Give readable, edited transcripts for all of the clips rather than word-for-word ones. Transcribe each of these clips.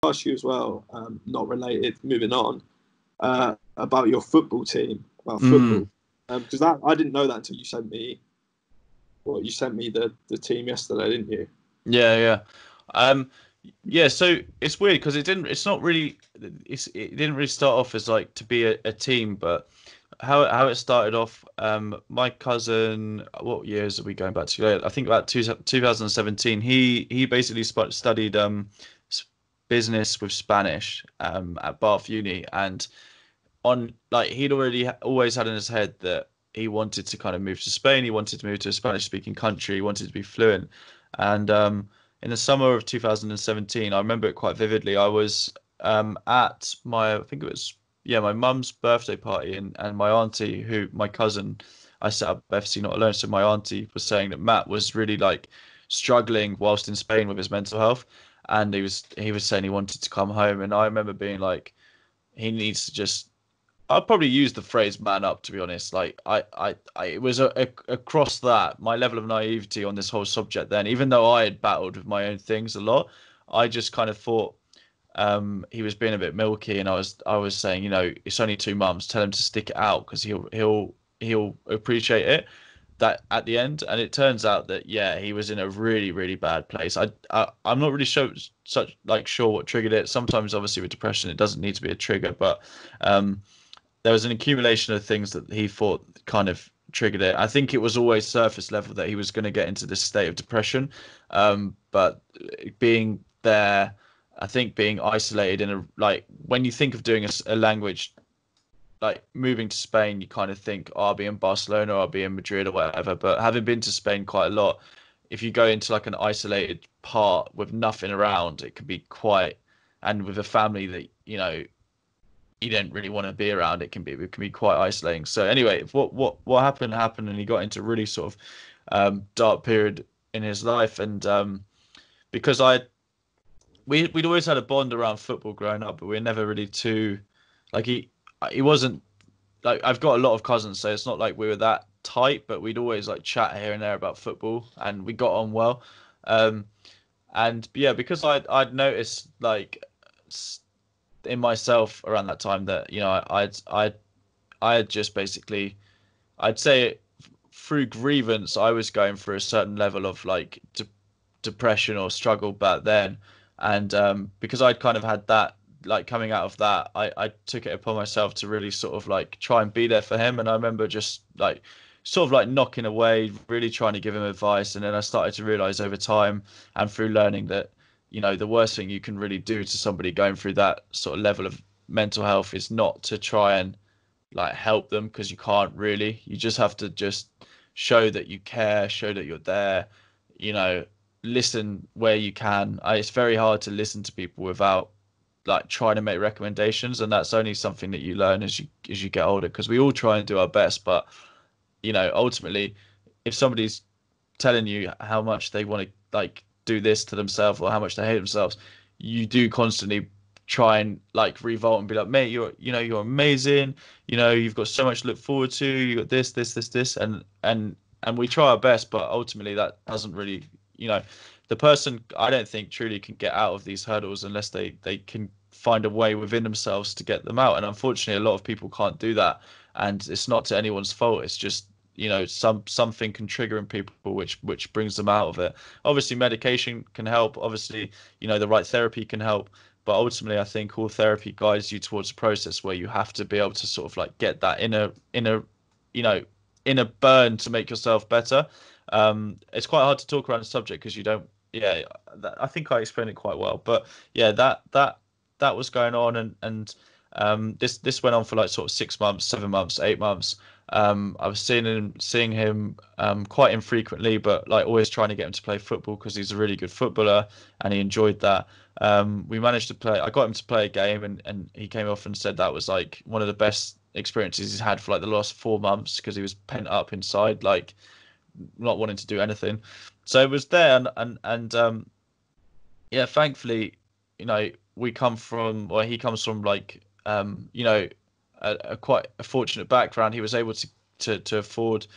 ask you as well, not related, moving on, about your football team, about football, because I didn't know that until you sent me. Well, you sent me the team yesterday, didn't you? Yeah. Um, yeah, so it's weird because it's not really, it didn't really start off as like to be a team, but how it started off, my cousin, what years are we going back to? I think about 2017. He basically studied business with Spanish at Bath Uni, and on like he'd already always had in his head that he wanted to kind of move to Spain. He wanted to move to a Spanish speaking country. He wanted to be fluent. And in the summer of 2017, I remember it quite vividly. I was at I think it was, yeah, my mum's birthday party, and my auntie, who my cousin, I set up FC Not Alone. So my auntie was saying that Matt was really like struggling whilst in Spain with his mental health, and he was saying he wanted to come home. And I remember being like, he needs to just, I'd probably use the phrase "man up," to be honest. Like it was across that my level of naivety on this whole subject. Then, even though I had battled with my own things a lot, I just kind of thought he was being a bit milky, and I was saying, it's only 2 months. Tell him to stick it out because he'll appreciate it. That at the end, and it turns out that yeah, he was in a really really bad place. I'm not really sure what triggered it. Sometimes, obviously, with depression, it doesn't need to be a trigger, but there was an accumulation of things that he thought kind of triggered it. I think it was always surface level that he was going to get into this state of depression, but being there, I think being isolated in a, like, when you think of doing a language, like moving to Spain, you kind of think, oh, I'll be in Barcelona or I'll be in Madrid or whatever. But having been to Spain quite a lot, if you go into like an isolated part with nothing around, it can be quite, and with a family that you don't really want to be around, it can be quite isolating. So anyway, what happened, and he got into really sort of dark period in his life. And because we'd always had a bond around football growing up, but we were never really too, like, he wasn't like, I've got a lot of cousins, so it's not like we were that tight, but we'd always like chat here and there about football, and we got on well. Um, and yeah, because I'd noticed like in myself around that time that I had just basically, I'd say, through grievance, I was going through a certain level of like depression or struggle back then. And because I'd kind of had that, like, coming out of that, I took it upon myself to really sort of like try and be there for him. And I remember just like sort of like knocking away, really trying to give him advice. And then I started to realize over time and through learning that, the worst thing you can really do to somebody going through that sort of level of mental health is not to try and like help them, because you can't really. You just have to just show that you care, show that you're there, you know, listen where you can. It's very hard to listen to people without like trying to make recommendations, and that's only something that you learn as you get older, because we all try and do our best, but ultimately, if somebody's telling you how much they want to like do this to themselves or how much they hate themselves, you do constantly try and like revolt and be like, mate, you're amazing. You've got so much to look forward to. You got this, and we try our best, but ultimately that doesn't really, the person, I don't think, truly can get out of these hurdles unless they can find a way within themselves to get them out. And unfortunately, a lot of people can't do that. And it's not to anyone's fault. It's just, something can trigger in people which brings them out of it. Obviously, medication can help. Obviously, the right therapy can help. But ultimately, I think all therapy guides you towards a process where you have to be able to sort of like get that you know, inner burn to make yourself better. It's quite hard to talk around the subject because you don't. Yeah, I think I explained it quite well. But yeah, that was going on, and this went on for like sort of 6 months, 7 months, 8 months. I was seeing him quite infrequently, but like always trying to get him to play football because he's a really good footballer and he enjoyed that. We managed to play. I got him to play a game, and he came off and said that was like one of the best experiences he's had for like the last 4 months, because he was pent up inside, like not wanting to do anything. So it was there, and yeah, thankfully, we come from, or he comes from like a quite a fortunate background. He was able to afford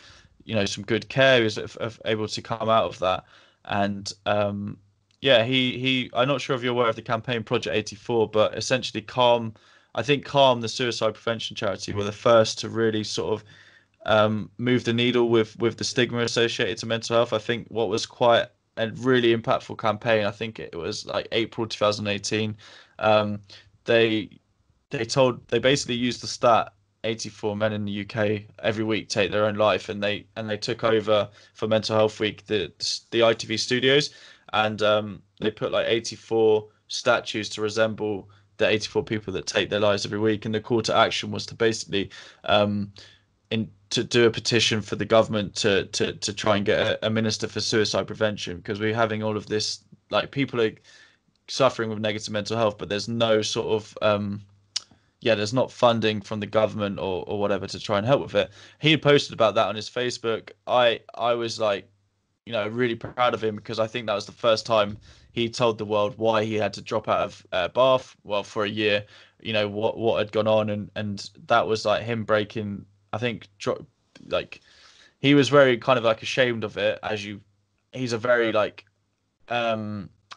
some good care. He was able to come out of that, and Yeah, I'm not sure if you're aware of the campaign Project 84, but essentially Calm, I think Calm, the suicide prevention charity, were the first to really sort of move the needle with the stigma associated to mental health. I think what was quite a really impactful campaign, I think it was like April 2018. Um, they they basically used the stat 84 men in the UK every week take their own life, and they took over for Mental Health Week the ITV studios, and they put like 84 statues to resemble the 84 people that take their lives every week, and the call to action was to basically to do a petition for the government to try and get a minister for suicide prevention, because we're having all of this, like, people are suffering with negative mental health, but there's no sort of there's not funding from the government or whatever to try and help with it. He had posted about that on his Facebook. I was like, really proud of him, because I think that was the first time he told the world why he had to drop out of Bath, well, for a year, what had gone on, and that was like him breaking, I think, like, he was very kind of like ashamed of it, he's a very like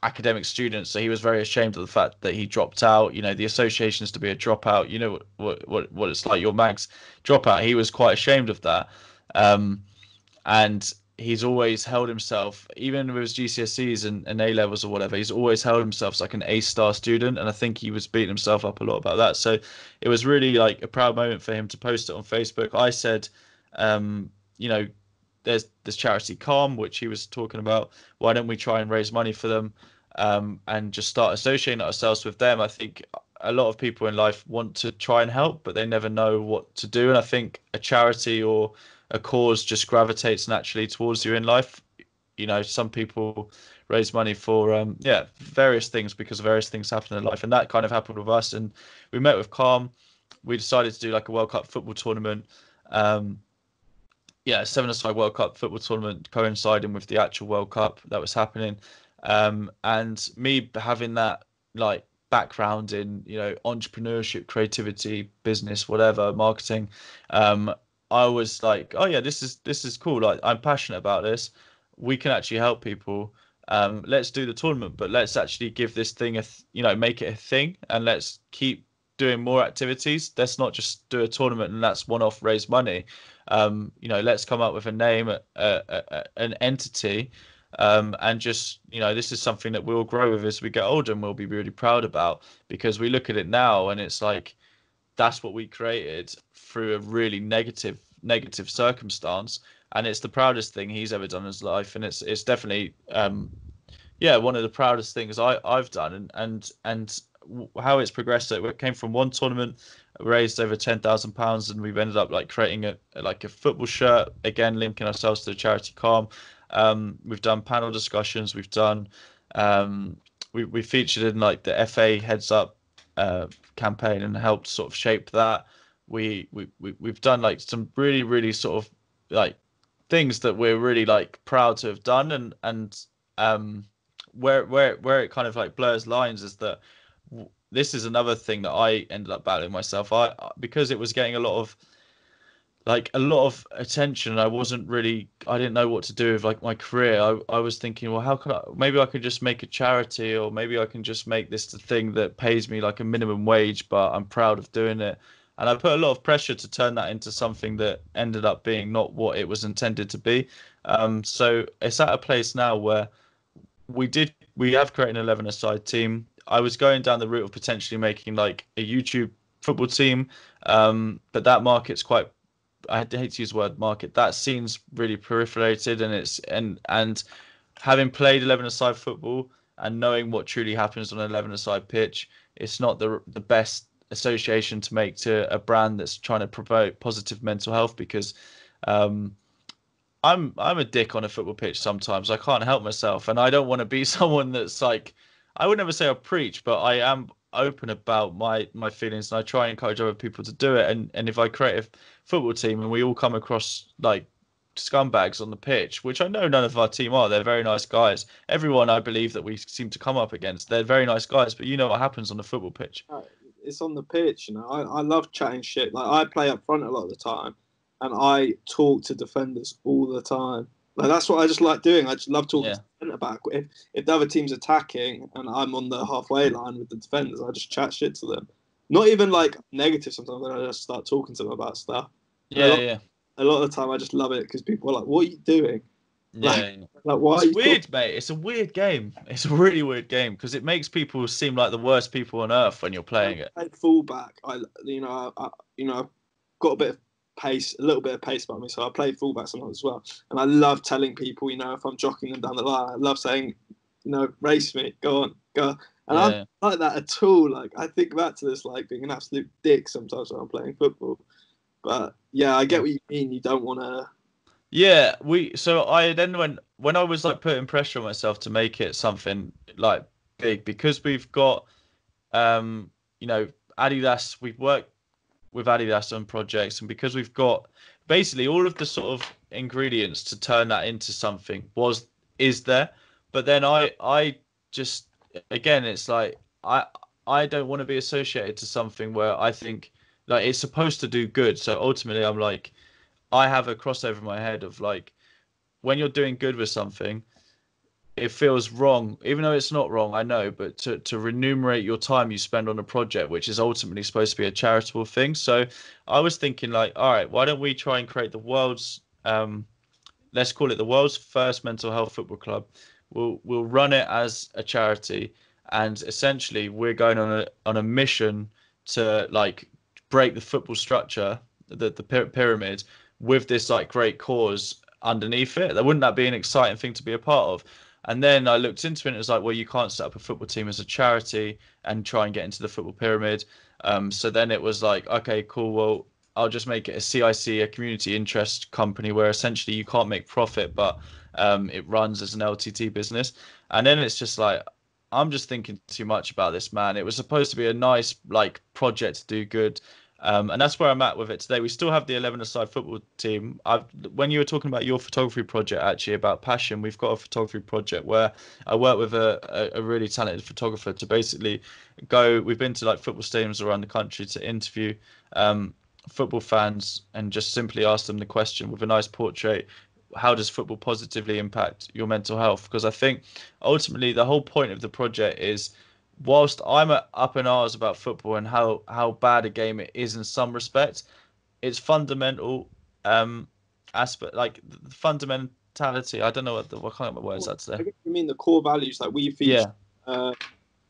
academic student, so he was very ashamed of the fact that he dropped out. The associations to be a dropout, what it's like, your mags dropout. He was quite ashamed of that, and he's always held himself, even with his GCSEs and A levels or whatever, he's always held himself as like an A-star student, and I think he was beating himself up a lot about that. So it was really like a proud moment for him to post it on Facebook. I said, you know there's this charity Calm, which he was talking about. Why don't we try and raise money for them, and just start associating ourselves with them? I think a lot of people in life want to try and help, but they never know what to do. And I think a charity or a cause just gravitates naturally towards you in life. Some people raise money for various things, because various things happen in life, and that kind of happened with us. And we met with Calm. We decided to do like a World Cup football tournament. Seven-a-side World Cup football tournament coinciding with the actual World Cup that was happening. And me having that like background in entrepreneurship, creativity, business, whatever, marketing, I was like, oh yeah, this is cool. Like, I'm passionate about this. We can actually help people. Let's do the tournament, but let's actually give this thing make it a thing, and let's keep doing more activities. Let's not just do a tournament and that's one-off raise money. Let's come up with a name, an entity, and just, this is something that we'll grow with as we get older, and we'll be really proud about, because we look at it now and it's like, that's what we created through a really negative circumstance, and it's the proudest thing he's ever done in his life, and it's definitely one of the proudest things I've done, and how it's progressed. So it came from one tournament, raised over £10,000, and we've ended up like creating a football shirt, again linking ourselves to the charity Calm. We've done panel discussions. We've done we featured in like the FA Heads Up campaign and helped sort of shape that. We've done like some really, really sort of like things that we're really like proud to have done, and where it kind of like blurs lines is that this is another thing that I ended up battling myself. Because it was getting a lot of attention, I didn't know what to do with like my career. I was thinking, well, how could maybe I could just make a charity, or maybe I can just make this the thing that pays me like a minimum wage, but I'm proud of doing it. And I put a lot of pressure to turn that into something that ended up being not what it was intended to be. So it's at a place now where we have created an 11-a-side team. I was going down the route of potentially making like a YouTube football team, but that market's quite, I hate to use the word market, that scene's really proliferated, and having played 11-a-side football and knowing what truly happens on an 11-a-side pitch, it's not the best association to make to a brand that's trying to promote positive mental health, because I'm a dick on a football pitch sometimes. I can't help myself, and I don't want to be someone that's like, I would never say I preach, but I am open about my feelings, and I try and encourage other people to do it. And if I create a football team and we all come across like scumbags on the pitch, which I know none of our team are, they're very nice guys. Everyone I believe that we seem to come up against, they're very nice guys, but you know what happens on the football pitch. It's on the pitch, I love chatting shit. Like, I play up front a lot of the time, and I talk to defenders all the time. Like that's what I just like doing. I just love talking Yeah. to the centre back. If the other team's attacking and I'm on the halfway line with the defenders, I just chat shit to them. Not even like negative sometimes. I just start talking to them about stuff. And Yeah, yeah. a lot of the time, I just love it because people are like, "What are you doing? Yeah, yeah. Like why are It's you talking?" weird, mate. It's a weird game. It's a really weird game because it makes people seem like the worst people on earth when you're playing it. I fullback. I've got a bit of pace, a little bit of pace about me, so I play fullback sometimes as well. And I love telling people, if I'm jockeying them down the line, I love saying, race me, go on, go. And I'm Yeah. not like that at all. Like I think back to this, like being an absolute dick sometimes when I'm playing football. But yeah, I get what you mean. You don't want to. Yeah, so I then when I was like putting pressure on myself to make it something like big because we've got um you know Adidas, we've worked with Adidas on projects, and because we've got basically all of the sort of ingredients to turn that into something is there. But then I just again it's like I don't want to be associated to something where I think like it's supposed to do good. So ultimately I'm like I have a crossover in my head of like when you're doing good with something, it feels wrong, even though it's not wrong, I know, but to remunerate your time you spend on a project, which is ultimately supposed to be a charitable thing. So I was thinking like, all right, why don't we try and create the world's, let's call it the world's first mental health football club. We'll run it as a charity, and essentially we're going on a mission to like break the football structure, the pyramid, with this like great cause underneath it. Wouldn't that be an exciting thing to be a part of? And then I looked into it and it was like, well, you can't set up a football team as a charity and try and get into the football pyramid. So then it was like, okay, cool. Well, I'll just make it a CIC, a community interest company, where essentially you can't make profit, but it runs as an LTT business. And then it's just like, I'm just thinking too much about this, man. It was supposed to be a nice like project to do good. And that's where I'm at with it today. We still have the 11-a-side football team. When you were talking about your photography project, actually about passion, we've got a photography project where I work with a really talented photographer to basically go. We've been to like football stadiums around the country to interview football fans and just simply ask them the question with a nice portrait: how does football positively impact your mental health? Because I think ultimately the whole point of the project is, whilst I'm up in arms about football and how bad a game it is in some respects, its fundamental aspect, like the fundamentality. I don't know what kind of words that's I there. guess you mean the core values. Like Yeah,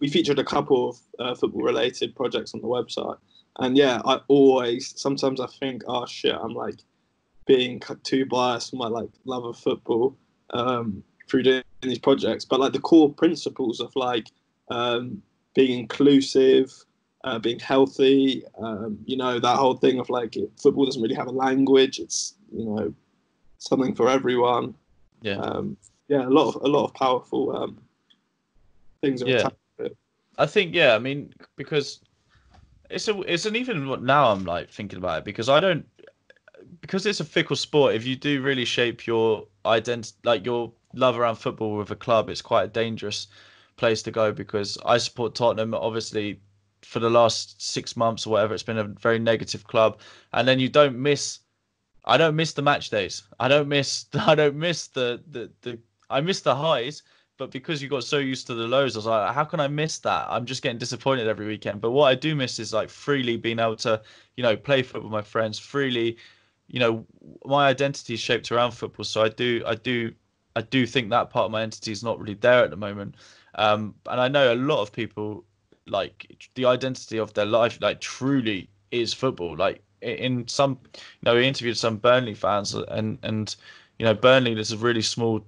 we featured a couple of football related projects on the website, and yeah, I always sometimes I think, oh shit, I'm like being too biased for my like love of football through doing these projects, but like the core principles of like being inclusive, being healthy, that whole thing of like football doesn't really have a language. It's something for everyone. yeah, Yeah, a lot of powerful things are yeah. attached to it. I think yeah. I mean, because it's an even now I'm like thinking about it because I don't because it's a fickle sport. If you do really shape your identity, like your love around football with a club, it's quite a dangerous place to go. Because I support Tottenham, obviously, for the last 6 months or whatever, it's been a very negative club. And then you don't miss. I don't miss the match days. I don't miss. I don't miss the. I miss the highs. But because you got so used to the lows, I was like, how can I miss that? I'm just getting disappointed every weekend. But what I do miss is like freely being able to, play football with my friends freely. My identity is shaped around football, so I do think that part of my identity is not really there at the moment. And I know a lot of people like the identity of their life, like truly is football. Like in some, we interviewed some Burnley fans, and Burnley is a really small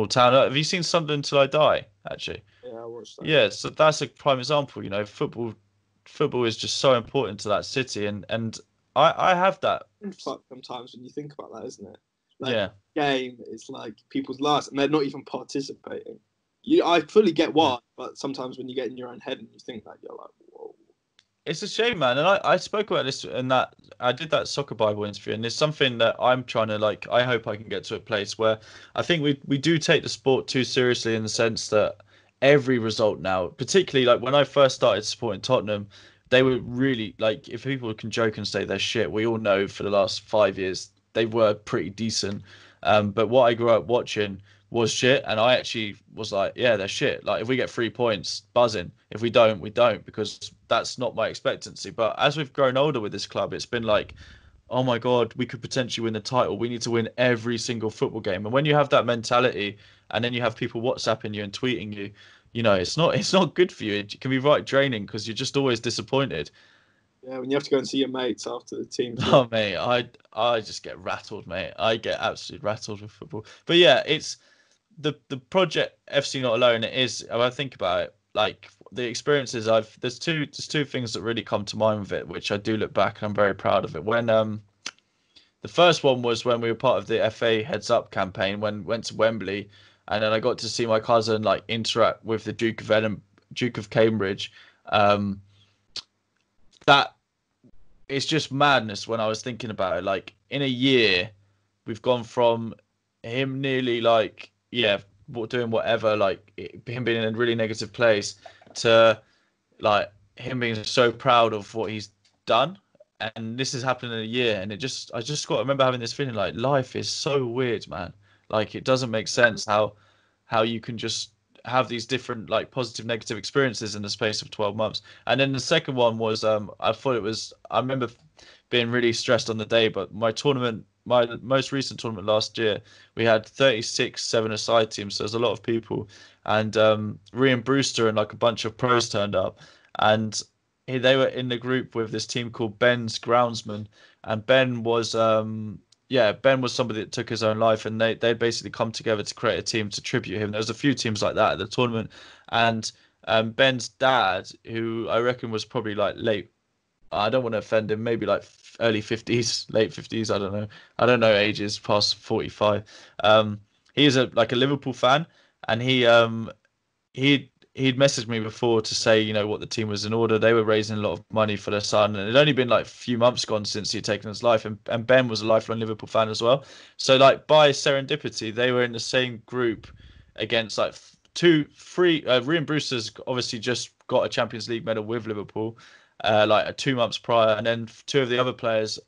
town. Have you seen Sunderland Till I Die? Actually, Yeah, I watched that. yeah. So that's a prime example. Football is just so important to that city, and I have that. Fuck sometimes when you think about that, isn't it? Like Yeah. game is like people's lives, and they're not even participating. I fully get Yeah. why, but sometimes when you get in your own head and you think that, you're like, whoa. It's a shame, man. And I spoke about this and that I did that Soccer Bible interview, and it's something that I'm trying to like. I hope I can get to a place where I think we do take the sport too seriously in the sense that every result now, particularly like when I first started supporting Tottenham, they were really like if people can joke and say they're shit, we all know for the last 5 years they were pretty decent. But what I grew up watching was shit, and I actually was like, yeah, they're shit. Like if we get 3 points, buzzing. If we don't, we don't, because that's not my expectancy. But as we've grown older with this club, it's been like, oh my God, we could potentially win the title. We need to win every single football game. And when you have that mentality, and then you have people WhatsApping you and tweeting you, it's not good for you. It can be right draining because you're just always disappointed. Yeah, when you have to go and see your mates after the team's Oh mate, I just get rattled, mate. I get absolutely rattled with football. But yeah, it's the project FC Not Alone. It is. When I think about it, like the experiences there's two things that really come to mind with it, which I do look back and I'm very proud of it. When the first one was when we were part of the FA Heads Up campaign, when went to Wembley, and then I got to see my cousin like interact with the Duke of Cambridge. Um, that it's just madness when I was thinking about it. Like in a year, we've gone from him nearly like doing whatever, like him being in a really negative place, to like him being so proud of what he's done. And this has happened in a year, and I just got to remember having this feeling like life is so weird, man. Like it doesn't make sense how you can just have these different like positive negative experiences in the space of 12 months. And then the second one was I remember being really stressed on the day, but my most recent tournament last year, we had 36 7-a-side teams, so there's a lot of people, and Rian Brewster and like a bunch of pros turned up, and they were in the group with this team called Ben's Groundsman, and Ben was somebody that took his own life, and they basically come together to create a team to tribute him. There was a few teams like that at the tournament, and Ben's dad, who I reckon was probably like late. I don't want to offend him. Maybe like early 50s, late 50s. I don't know. I don't know ages past 45. He's a Liverpool fan, and he'd messaged me before to say, what the team was in order. They were raising a lot of money for their son, and it'd only been like a few months gone since he'd taken his life. And Ben was a lifelong Liverpool fan as well. So like by serendipity, they were in the same group against like Rian Brewster's obviously just got a Champions League medal with Liverpool, 2 months prior, and then two of the other players,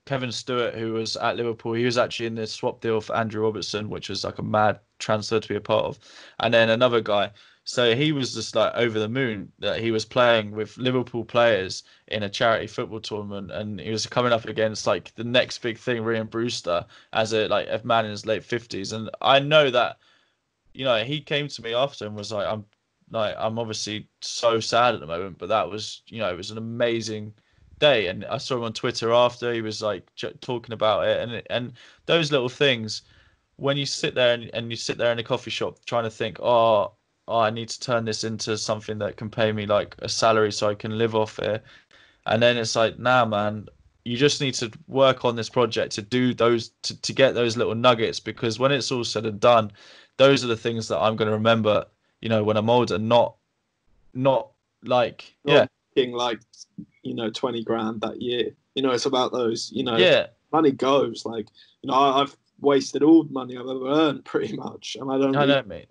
Kevin Stewart, who was at Liverpool, he was actually in the swap deal for Andrew Robertson, which was like a mad transfer to be a part of, and then another guy. So he was just like over the moon that he was playing with Liverpool players in a charity football tournament, and he was coming up against like the next big thing, Rian Brewster, as a man in his late 50s. And I know that, he came to me after and was like, I'm obviously so sad at the moment, but that was, it was an amazing day. And I saw him on Twitter after. He was like talking about it, and those little things, when you sit there and you sit there in a coffee shop trying to think, I need to turn this into something that can pay me like a salary so I can live off it. And then it's like, nah, man, you just need to work on this project to do those, to get those little nuggets, because when it's all said and done, those are the things that I'm going to remember, when I'm older, not like, not making like 20 grand that year. It's about those. Money goes. Like, I've wasted all the money I've ever earned pretty much, and I don't. I know, mate.